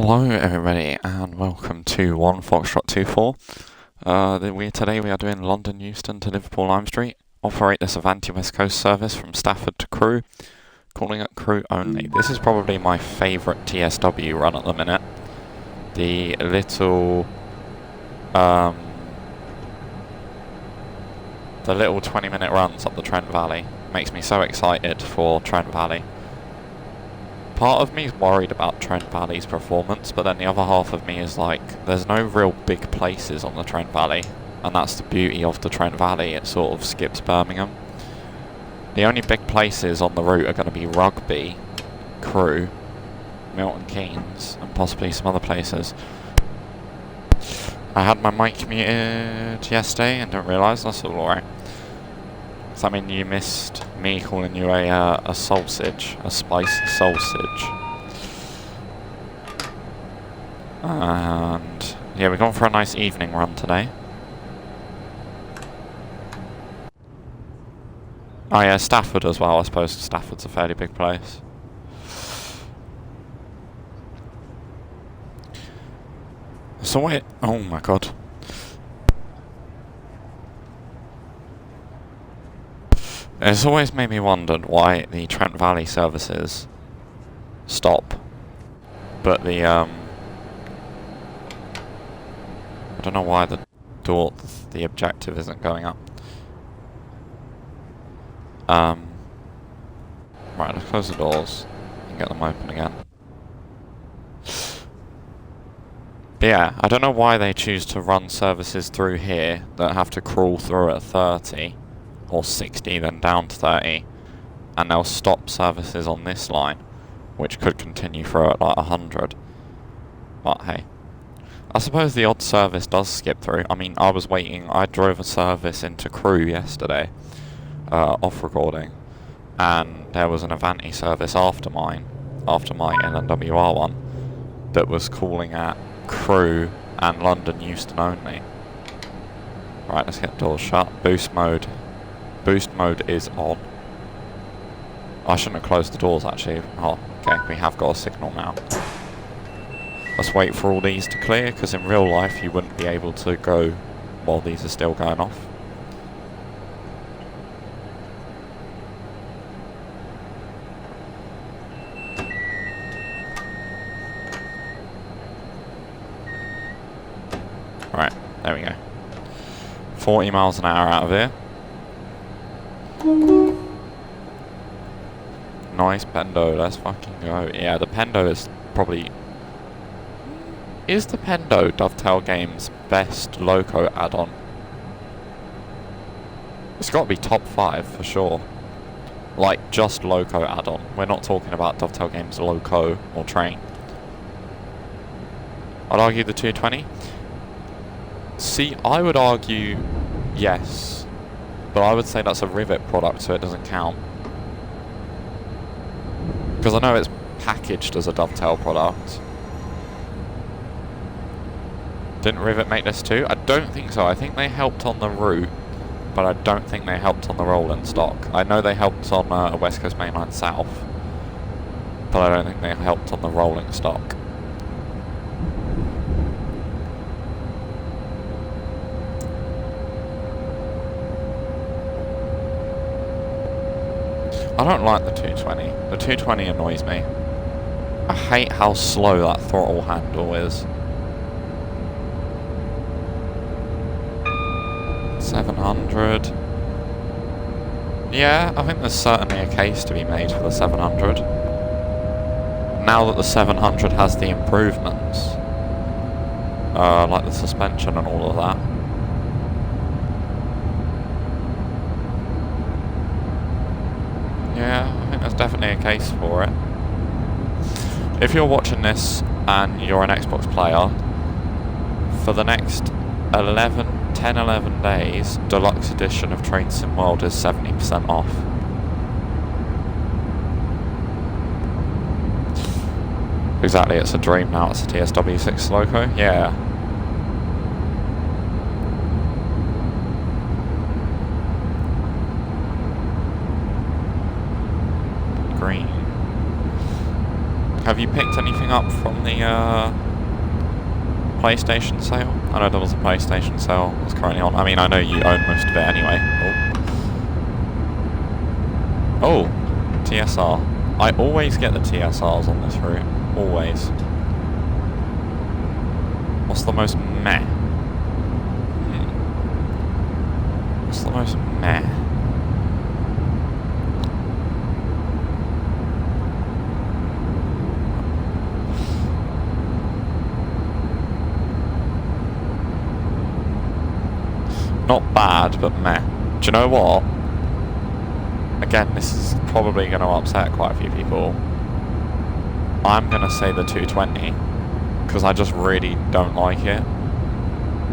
Hello everybody and welcome to 1 Foxtrot 24. Today we are doing London Euston to Liverpool Lime Street. Operate this Avanti West Coast service from Stafford to Crewe, calling at Crewe only. This is probably my favourite TSW run at the minute. The little 20-minute runs up the Trent Valley makes me so excited for Trent Valley. Part of me is worried about Trent Valley's performance, but then the other half of me is like, there's no real big places on the Trent Valley, and that's the beauty of the Trent Valley. It sort of skips Birmingham. The only big places on the route are going to be Rugby, Crewe, Milton Keynes, and possibly some other places. I had my mic muted yesterday and didn't realise. That's all alright. Does that mean you missed me calling you a sausage, a spicy sausage? And yeah, we're going for a nice evening run today. Oh yeah, Stafford as well. I suppose Stafford's a fairly big place. So wait, oh my god. It's always made me wonder why the Trent Valley services stop, but the I don't know why the objective isn't going up. Right, let's close the doors and get them open again. But yeah, I don't know why they choose to run services through here that have to crawl through at 30. Or 60, then down to 30, and they'll stop services on this line, which could continue through at like 100. But hey, I suppose the odd service does skip through. I mean, I drove a service into Crewe yesterday, off recording, and there was an Avanti service after my LNWR one, that was calling at Crewe and London Euston only. Right, let's get doors shut. Boost mode is on. I shouldn't have closed the doors actually. Oh, okay, we have got a signal now. Let's wait for all these to clear, because in real life you wouldn't be able to go while these are still going off. Right, there we go. 40 miles an hour out of here. Nice Pendo, let's fucking go. Yeah, the Pendo is probably... Is the Pendo Dovetail Games' best Loco add-on? It's got to be top 5 for sure. Like, just Loco add-on. We're not talking about Dovetail Games Loco or Train. I'd argue the 220. See, I would argue yes. But I would say that's a Rivet product, so it doesn't count. Because I know it's packaged as a Dovetail product. Didn't Rivet make this too? I don't think so. I think they helped on the route, but I don't think they helped on the rolling stock. I know they helped on a West Coast Mainline South, but I don't think they helped on the rolling stock. I don't like the 220. The 220 annoys me. I hate how slow that throttle handle is. 700. Yeah, I think there's certainly a case to be made for the 700. Now that the 700 has the improvements, like the suspension and all of that. Yeah, I think there's definitely a case for it. If you're watching this and you're an Xbox player, for the next 10-11 days, Deluxe Edition of Train Sim World is 70% off. Exactly, it's a dream now, it's a TSW 6 Loco, yeah. Green. Have you picked anything up from the PlayStation sale? I know there was a PlayStation sale that's currently on. I mean, I know you own most of it anyway. Oh, TSR. I always get the TSRs on this route. Always. What's the most meh? What's the most meh? Not bad, but meh. Do you know what? Again, this is probably going to upset quite a few people. I'm going to say the 220, because I just really don't like it,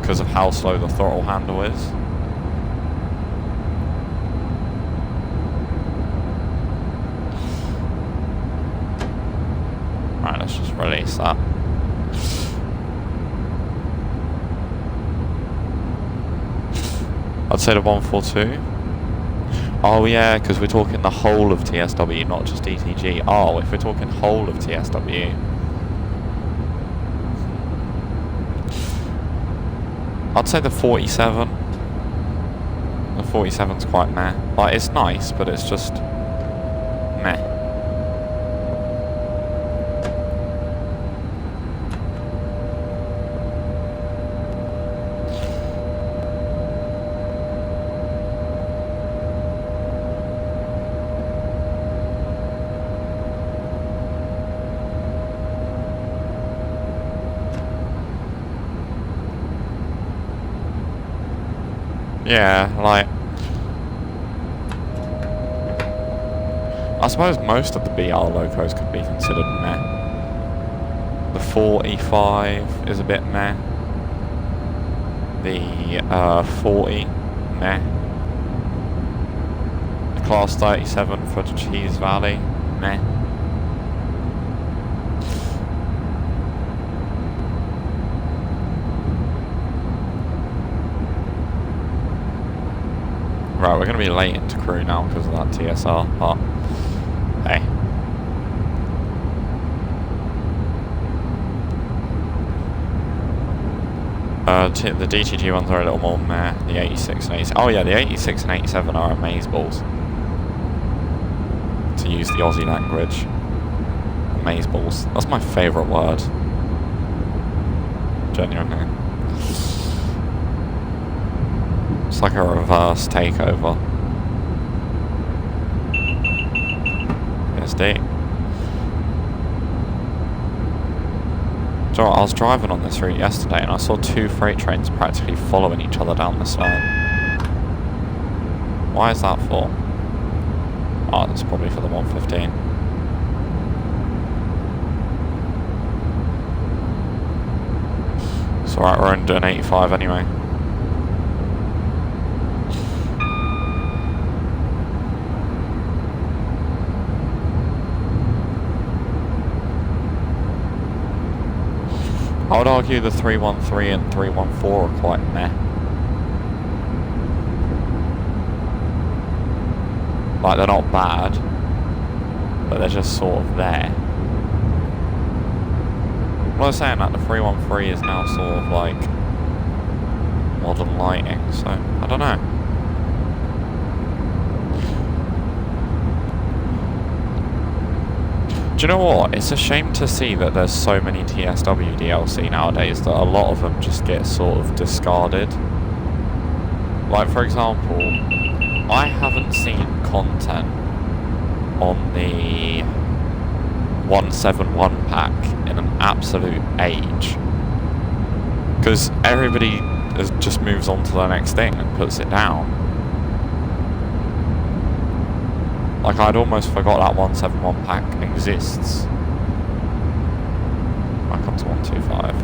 because of how slow the throttle handle is. Right, let's just release that. I'd say the 142. Oh yeah, because we're talking the whole of TSW, not just ETG. Oh, if we're talking whole of TSW. I'd say the 47. The 47's quite meh. Like, it's nice, but it's just meh. Yeah, like, I suppose most of the BR locos could be considered meh. The 45 is a bit meh. The 40, meh. The Class 37 for the Cheese Valley, meh. Right, we're going to be late into Crewe now because of that TSR, but hey. The DTG ones are a little more meh. The 86 and 87. Oh yeah, the 86 and 87 are amazeballs. To use the Aussie language. Amazeballs. That's my favourite word. Genuinely. It's like a reverse takeover. PSD. So I was driving on this route yesterday and I saw two freight trains practically following each other down the side. Why is that for? Oh, that's probably for the 115. It's alright, we're only doing 85 anyway. I would argue the 313 and 314 are quite meh. Like, they're not bad, but they're just sort of there. Well, I was saying that the 313 is now sort of like modern lighting, so I don't know. Do you know what? It's a shame to see that there's so many TSW DLC nowadays that a lot of them just get sort of discarded. Like, for example, I haven't seen content on the 171 pack in an absolute age. Because everybody just moves on to the next thing and puts it down. Like, I'd almost forgot that 171 pack exists. Back up to 125.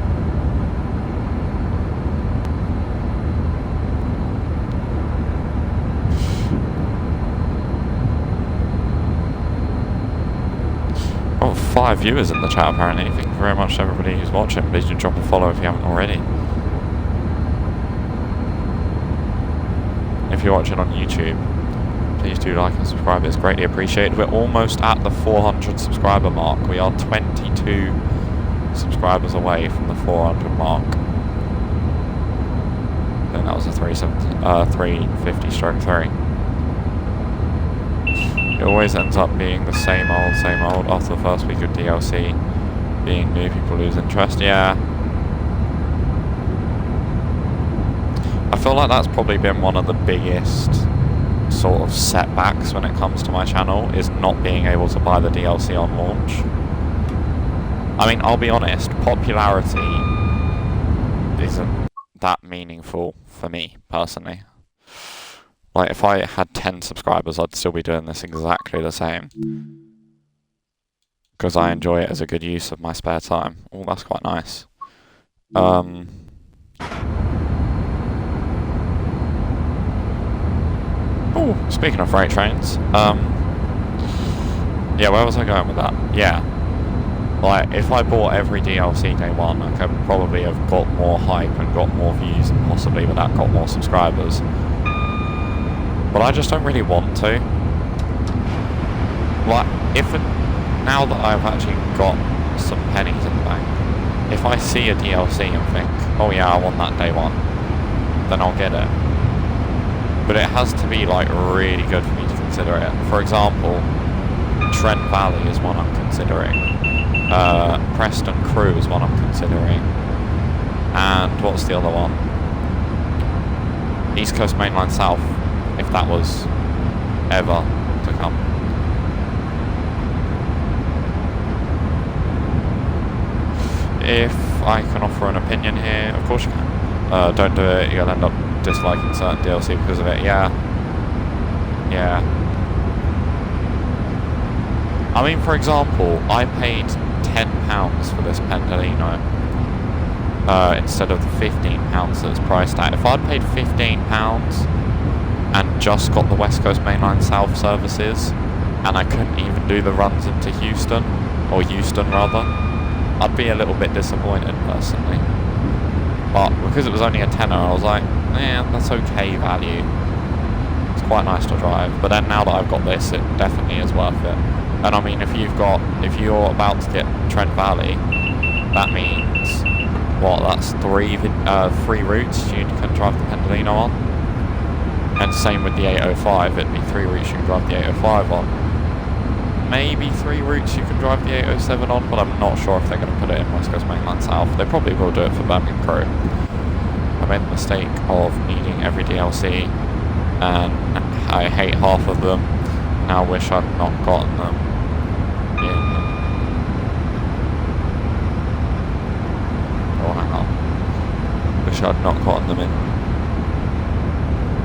Oh, 5 viewers in the chat apparently. Thank you very much to everybody who's watching. Please do drop a follow if you haven't already. If you're watching on YouTube, Please do like and subscribe, it's greatly appreciated. We're almost at the 400 subscriber mark. We are 22 subscribers away from the 400 mark. Then that was a 350/3. It always ends up being the same old after the first week of DLC. Being new, people lose interest. Yeah. I feel like that's probably been one of the biggest sort of setbacks when it comes to my channel, is not being able to buy the DLC on launch. I mean, I'll be honest, popularity isn't that meaningful for me, personally. Like, if I had 10 subscribers, I'd still be doing this exactly the same. Because I enjoy it as a good use of my spare time. Oh, that's quite nice. Oh, speaking of freight trains, yeah, where was I going with that? Yeah. Like, if I bought every DLC day one, I could probably have got more hype and got more views and possibly with that got more subscribers. But I just don't really want to. Like, now that I've actually got some pennies in the bank, if I see a DLC and think, oh yeah, I want that day one, then I'll get it. But it has to be like really good for me to consider it. For example, Trent Valley is one I'm considering. Preston Crewe is one I'm considering. And what's the other one? East Coast Mainline South, if that was ever to come. If I can offer an opinion here, of course you can. Don't do it, you'll end up disliking certain DLC because of it. Yeah. I mean, for example, I paid £10 for this Pendolino instead of the £15 that it's priced at. If I'd paid £15 and just got the West Coast Mainline South services, and I couldn't even do the runs into Euston, or Euston rather, I'd be a little bit disappointed personally. But because it was only a tenner, I was like, yeah, that's okay value. It's quite nice to drive. But then now that I've got this, it definitely is worth it. And I mean, if you're about to get Trent Valley, that means what? That's three routes you can drive the Pendolino on. And same with the 805, it'd be 3 routes you can drive the 805 on. Maybe 3 routes you can drive the 807 on, but I'm not sure if they're going to put it in West Coast Mainline South. They probably will do it for Birmingham Crewe. I made the mistake of needing every DLC, and I hate half of them. Now wish I'd not gotten them in. Oh, hang on. Wish I'd not gotten them in.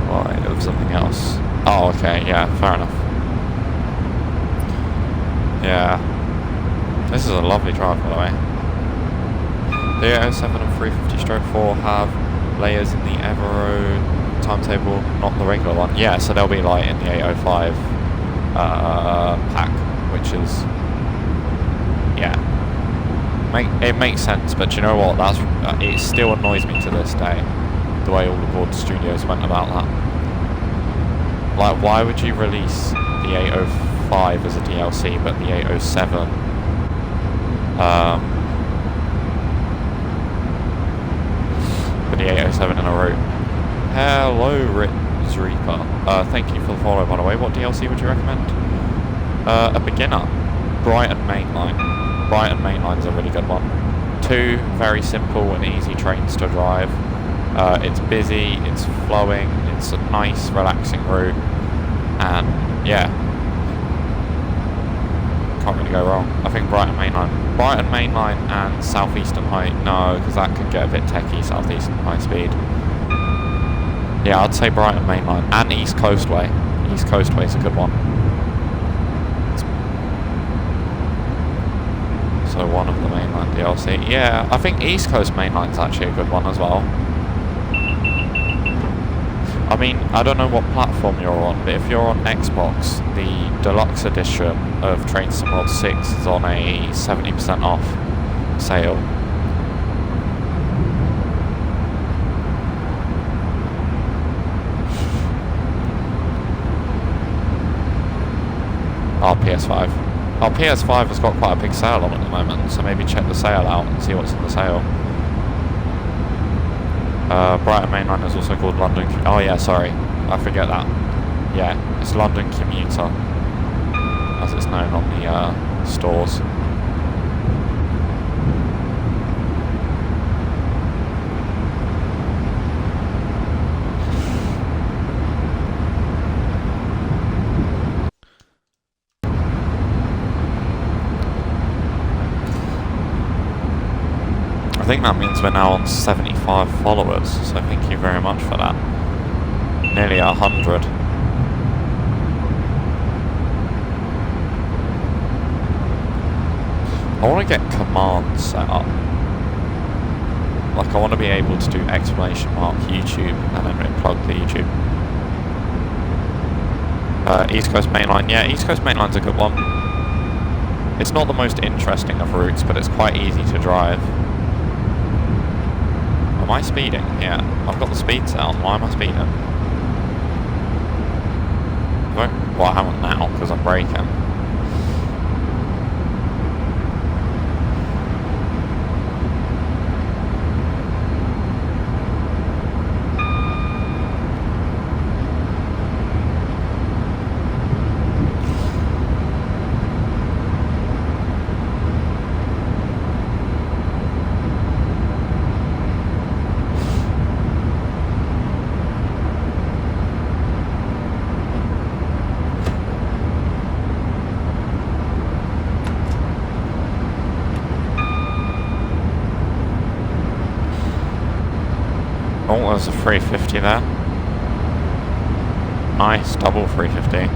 Why, it was something else. Oh, okay, yeah, fair enough. Yeah. This is a lovely drive, by the way. The 807 and 350/4 have layers in the Evero timetable, not the regular one. Yeah, so they'll be like in the 805 pack, which is, yeah. It makes sense, but you know what? It still annoys me to this day, the way all the board studios went about that. Like, why would you release the 805 as a DLC, but the 807 with the 807 in a route? Hello, Ritz Reaper. Thank you for the follow, by the way. What DLC would you recommend? A beginner. Brighton Mainline. Brighton Mainline's a really good one. 2 very simple and easy trains to drive. It's busy, it's flowing, it's a nice, relaxing route, and yeah, can't really go wrong. I think Brighton Mainline and Southeastern High, no, because that could get a bit techie, Southeastern High Speed. Yeah, I'd say Brighton Mainline and East Coastway. East Coastway's a good one. So one of the Mainline DLC. Yeah, I think East Coast Mainline's actually a good one as well. I mean, I don't know what platform you're on, but if you're on Xbox, the deluxe edition of Train Sim World 6 is on a 70% off sale. Oh, PS5. Oh, PS5 has got quite a big sale on at the moment, so maybe check the sale out and see what's in the sale. Brighton Main Line is also called London... Oh yeah, sorry. I forget that. Yeah, it's London Commuter, as it's known on the stores. I think that means we're now on 75 followers, so thank you very much for that. Nearly 100. I want to get commands set up. Like, I want to be able to do exclamation mark YouTube and then plug the YouTube. East Coast Main Line. Yeah, East Coast Main Line's a good one. It's not the most interesting of routes, but it's quite easy to drive. Am I speeding? Yeah, I've got the speed set on. Why am I speeding? Well, I haven't now, because I'm braking. Oh, there's a 350 there. Nice, double 350.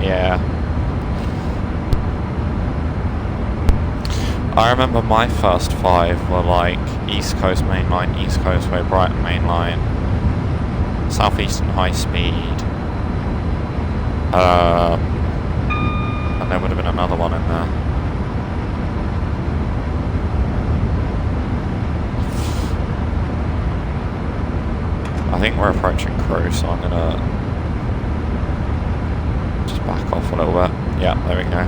Yeah. I remember my first 5 were like East Coast Main Line, East Coast Way, Brighton Main Line, South Eastern High Speed. And there would have been another one in there. I think we're approaching Crewe, so I'm gonna just back off a little bit. Yeah, there we go.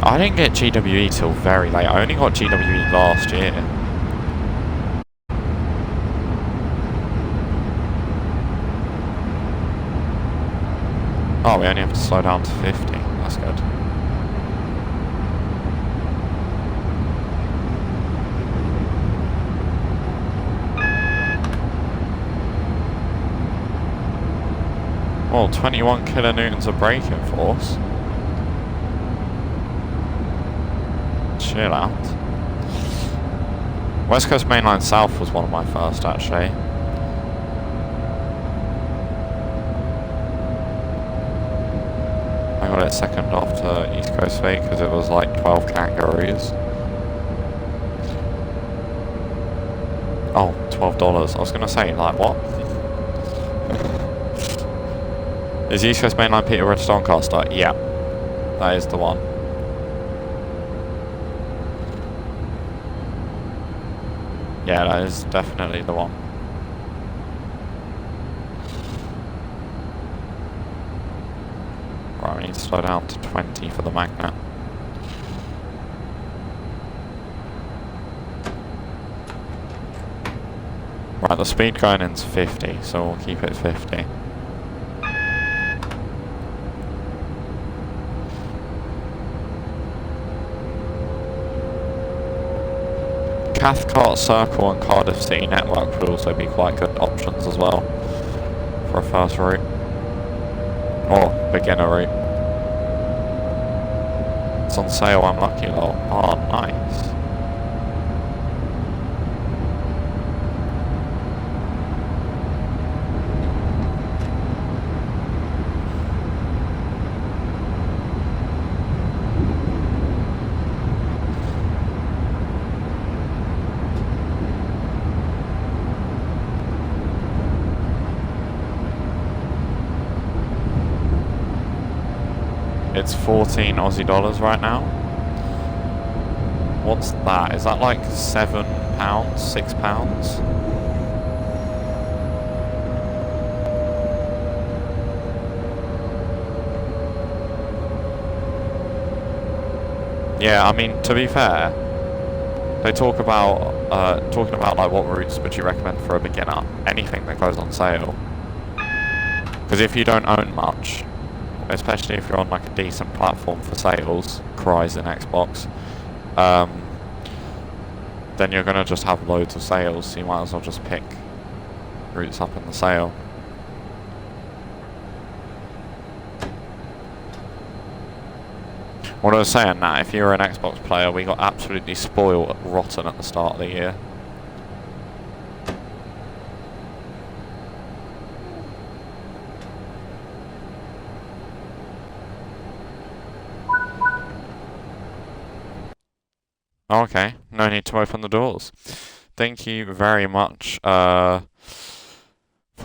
I didn't get GWE till very late. I only got GWE last year. Oh, we only have to slow down to 50. That's good. Well, 21 kilonewtons of braking force. Chill out. West Coast Main Line South was one of my first, actually. I got it second after East Coast Way because it was like 12 kangaroos. Oh, $12. I was going to say, like, what? Is East Coast Main Line Peterborough to Doncaster? Yeah, that is the one. Yeah, that is definitely the one. Right, we need to slow down to 20 for the magnet. Right, the speed going in's 50, so we'll keep it 50. Cathcart Circle and Cardiff City Network would also be quite good options as well for a first route. Or beginner route. It's on sale, I'm lucky though. Oh, nice. It's 14 Aussie dollars right now. What's that? Is that like £7? £6? Yeah, I mean, to be fair, they talk about talking about like what routes would you recommend for a beginner? Anything that goes on sale. Because if you don't own much, especially if you're on like a decent platform for sales, Cry's and Xbox, then you're gonna just have loads of sales. So you might as well just pick routes up in the sale. What I was saying, that if you were an Xbox player, we got absolutely spoiled rotten at the start of the year. Okay, no need to open the doors. Thank you very much for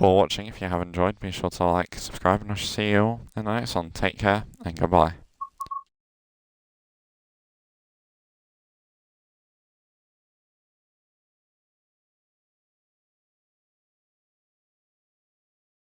watching. If you have enjoyed, be sure to like, subscribe, and I shall see you all in the next one. Take care, and goodbye.